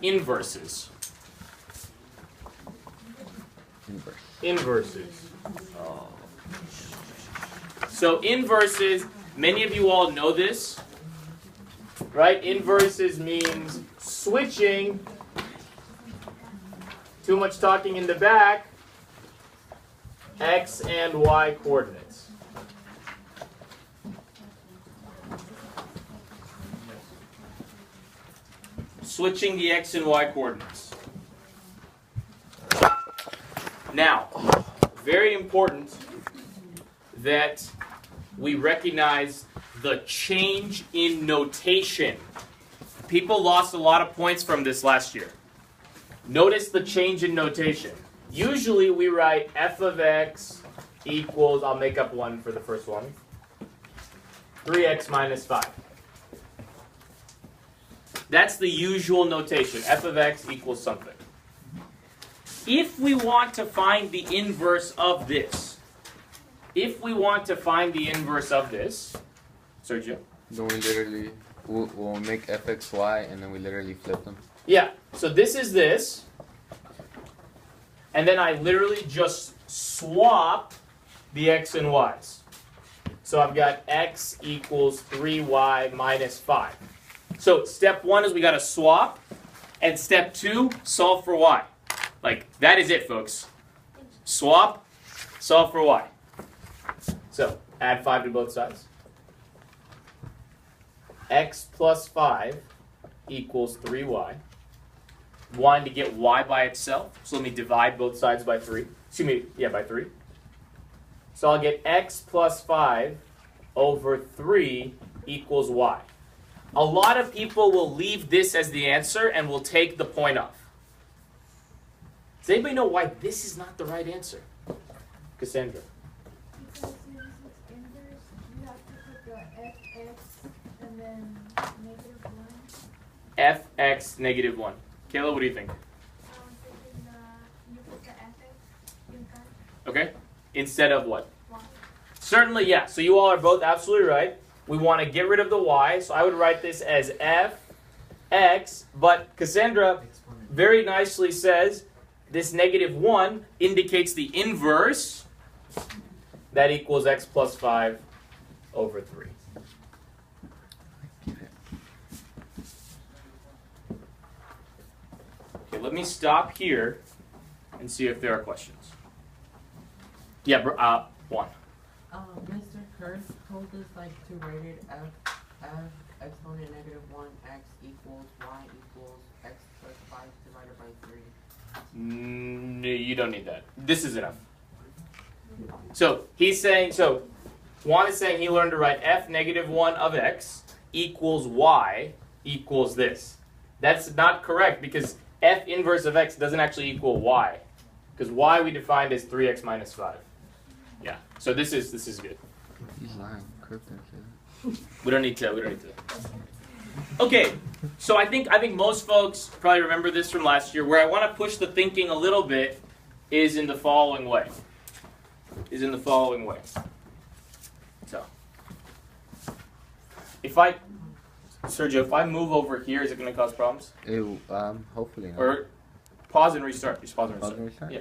inverses. Inverses. So inverses, many of you all know this, right? Inverses means switching, too much talking in the back, x and y coordinates. Switching the x and y coordinates. Now, very important that we recognize the change in notation. People lost a lot of points from this last year. Notice the change in notation. Usually we write f of x equals, I'll make up one for the first one, 3x minus 5. That's the usual notation. F of x equals something. If we want to find the inverse of this, Sergio? Then we literally, we'll make fx, y, and then we literally flip them. Yeah, so this is this. And then I literally just swap the x and y's. So I've got x equals 3y minus 5. So step 1 is we got to swap. And step 2, solve for y. Like, that is it, folks. Swap, solve for y. So, add 5 to both sides. X plus 5 equals 3y. Wanting to get y by itself, so let me divide both sides by 3. Excuse me, yeah, by 3. So I'll get x plus 5 over 3 equals y. A lot of people will leave this as the answer and will take the point off. Does anybody know why this is not the right answer? Cassandra. Because since it's inverse, you have to put the fx and then negative 1. Fx negative 1. Kayla, what do you think? You put the fx in front. Okay. Instead of what? Y. Certainly, yeah. So you all are both absolutely right. We want to get rid of the y, so I would write this as fx, but Cassandra very nicely says this negative 1 indicates the inverse. That equals x plus 5 over 3. Okay, let me stop here and see if there are questions. Yeah, one. Mr. Kurz told us to write it f exponent negative 1 x equals y equals x plus 5 divided by 3. No, you don't need that. This is enough. So he's saying, Juan is saying he learned to write f negative 1 of x equals y equals this. That's not correct because f inverse of x doesn't actually equal y. Because y we defined as 3x minus 5. Yeah. So this is good. He's lying. We don't need to. Okay. So I think most folks probably remember this from last year. Where I want to push the thinking a little bit is in the following way. So Sergio, if I move over here, is it going to cause problems? Hopefully not. Or pause and restart. Just pause and restart. Pause and restart? Yeah.